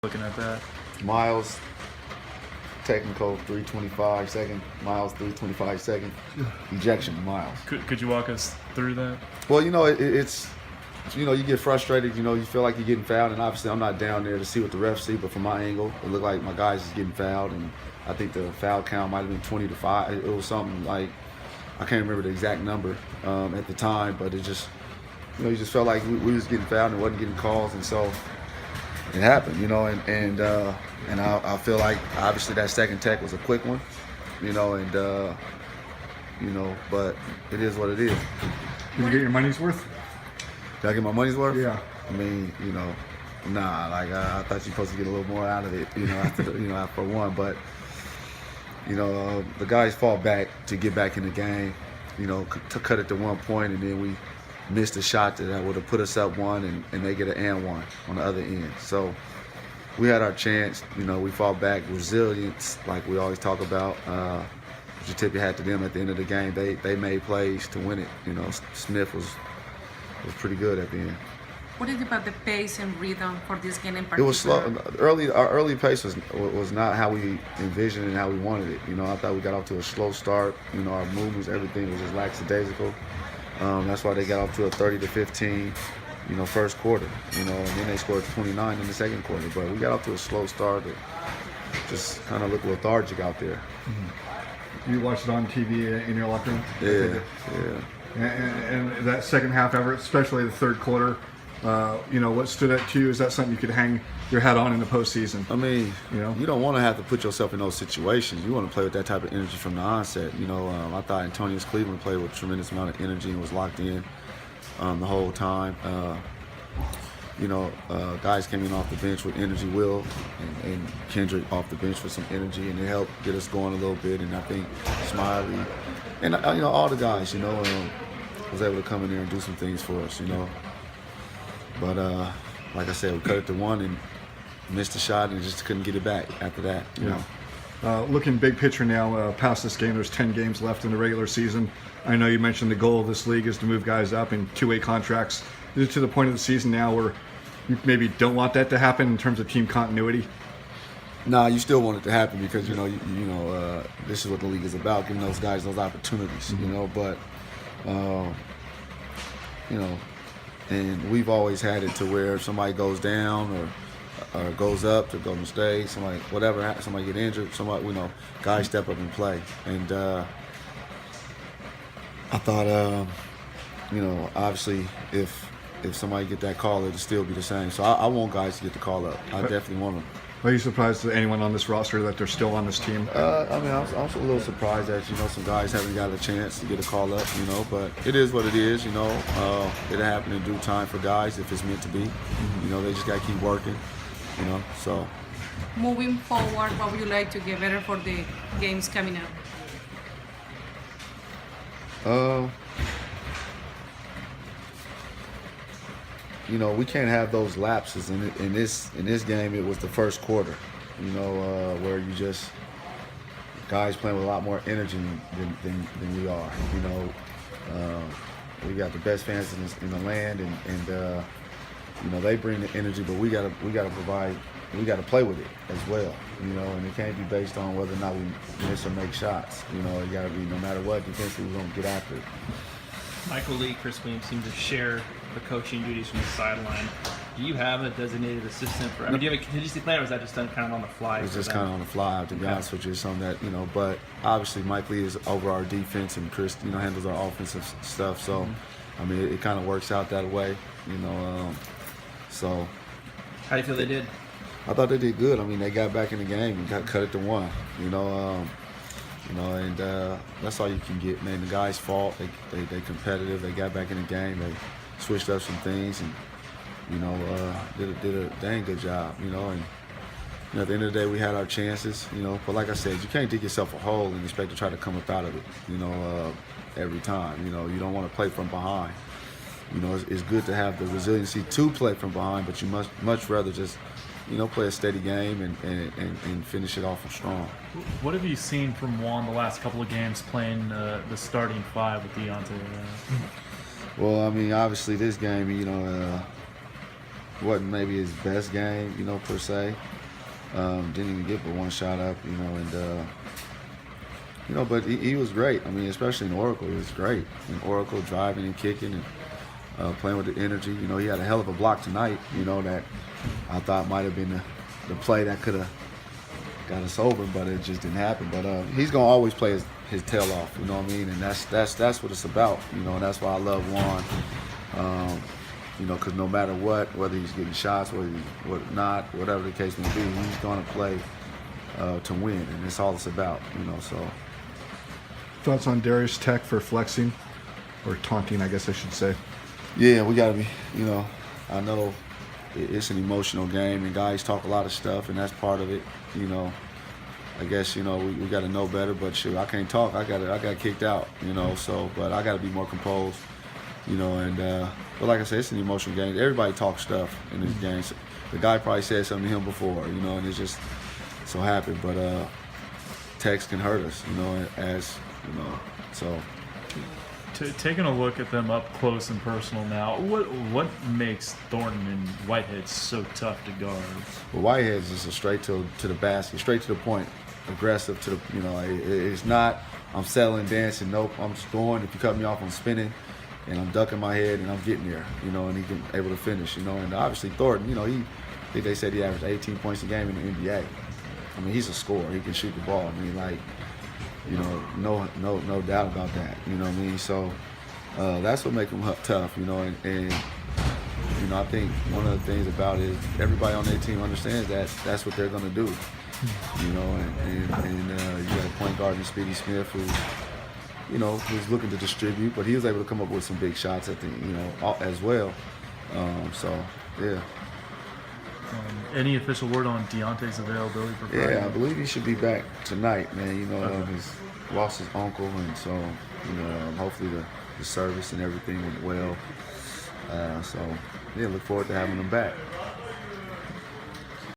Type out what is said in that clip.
looking at that? Miles, technical 325 second. Miles 325 second. Ejection Miles. Could you walk us through that? Well, it's you get frustrated. You feel like you're getting fouled, and obviously I'm not down there to see what the refs see, but from my angle, it looked like my guys is getting fouled, and I think the foul count might have been 20-5. It was something like, I can't remember the exact number at the time, but it just, you just felt like we was getting fouled and wasn't getting calls, and so it happened, and I feel like obviously that second tech was a quick one, but it is what it is. Did you get your money's worth? Did I get my money's worth? Yeah. I mean, nah. Like I thought you're supposed to get a little more out of it, after one. But the guys fought back to get back in the game, to cut it to 1 point, and then we missed a shot that would have put us up one, and they get an and one on the other end. So we had our chance. We fought back. Resilience, like we always talk about. You tip your hat to them at the end of the game. They made plays to win it. Smith was pretty good at the end. What is it about the pace and rhythm for this game in It particular? was slow. Our early pace was not how we envisioned and how we wanted it. I thought we got off to a slow start. Our movements, everything was just lackadaisical. That's why they got off to a 30-15, first quarter. And then they scored 29 in the second quarter. But we got off to a slow start. It just kind of looked lethargic out there. Mm-hmm. You watched it on TV in your locker room? Yeah. And that second half effort, especially the third quarter, what stood out to you? Is that something you could hang your hat on in the postseason? I mean, you don't want to have to put yourself in those situations. You want to play with that type of energy from the onset. I thought Antonius Cleveland played with a tremendous amount of energy and was locked in the whole time. Guys came in off the bench with energy. Will and Kendrick off the bench with some energy, and it helped get us going a little bit. And I think Smiley and all the guys, was able to come in there and do some things for us, But like I said, we cut it to one and missed the shot and just couldn't get it back after that. Looking big picture now, past this game, there's 10 games left in the regular season. I know you mentioned the goal of this league is to move guys up in two-way contracts. Is it to the point of the season now where you maybe don't want that to happen in terms of team continuity? Nah, you still want it to happen because this is what the league is about, giving those guys those opportunities. But and we've always had it to where if somebody goes down or goes up to go mistake, somebody get injured, guys step up and play. And I thought, obviously if somebody get that call, it'll still be the same. So I want guys to get the call up. I definitely want them. Are you surprised that anyone on this roster that they're still on this team? I was a little surprised that some guys haven't got a chance to get a call up, but it is what it is. It'll happen in due time for guys if it's meant to be. They just got to keep working. So. Moving forward, what would you like to get better for the games coming up? We can't have those lapses in this game. It was the first quarter, where you just guys playing with a lot more energy than we are. We got the best fans in the land, and they bring the energy, but we gotta provide. We gotta play with it as well, and it can't be based on whether or not we miss or make shots. It gotta be no matter what defensively we're gonna get after it. Michael Lee, Chris Williams seem to share the coaching duties from the sideline. Do you have a designated assistant for? Do you have a contingency plan, or was that just done kind of on the fly? It was just kind of on the fly, to be honest with you. Something that But obviously, Mike Lee is over our defense, and Chris, handles our offensive stuff. So, I mean, it kind of works out that way, So. How do you feel they did? I thought they did good. I mean, they got back in the game and cut it to one. And that's all you can get, man. The guys fought. They competitive. They got back in the game. They switched up some things and, did a dang good job, And at the end of the day, we had our chances, But like I said, you can't dig yourself a hole and expect to try to come up out of it, every time. You don't want to play from behind. It's good to have the resiliency to play from behind, but you must much rather just play a steady game and finish it off strong. What have you seen from Juan the last couple of games playing the starting five with Deontay? Well, I mean, obviously this game, wasn't maybe his best game, you know, per se. Didn't even get but one shot up, you know, and you know, but he was great. I mean, especially in Oracle, he was great. In Oracle, driving and kicking and playing with the energy. You know, he had a hell of a block tonight, you know, that I thought might have been the play that could have got us over, but it just didn't happen. But he's going to always play his tail off, you know what I mean? And that's what it's about, you know, and that's why I love Juan. You know, because no matter what, whether he's getting shots, whether he's not, whatever the case may be, he's going to play to win, and that's all it's about, you know, so. Thoughts on Darius Tech for flexing, or taunting, I guess I should say? Yeah, we got to be, you know, I know it's an emotional game, and guys talk a lot of stuff, and that's part of it, you know. I guess, you know, we got to know better, but shoot, I can't talk. I got kicked out, you know, so, but I got to be more composed, you know, and, but like I said, it's an emotional game. Everybody talks stuff in these games. The guy probably said something to him before, you know, and it's just so happened, but text can hurt us, you know, as, you know, so. Taking a look at them up close and personal now, what makes Thornton and Whitehead so tough to guard? Well, Whitehead's just a straight to the basket, straight to the point, aggressive to the, you know, it's not I'm settling, dancing. Nope, I'm scoring. If you cut me off, I'm spinning, and I'm ducking my head, and I'm getting there, you know, and he's able to finish, you know. And obviously Thornton, you know, I think they said he averaged 18 points a game in the NBA. I mean, he's a scorer. He can shoot the ball. I mean, like, you know, no doubt about that. You know what I mean? So that's what makes him tough, you know. And you know, I think one of the things about it is everybody on their team understands that that's what they're going to do. You know, and you got a point guard in Speedy Smith who's looking to distribute, but he was able to come up with some big shots at the, you know, as well. So yeah. Any official word on Deontay's availability for Friday? Yeah, I believe he should be back tonight, man. You know, he's lost his uncle, and so, you know, hopefully the service and everything went well. So, yeah, look forward to having him back.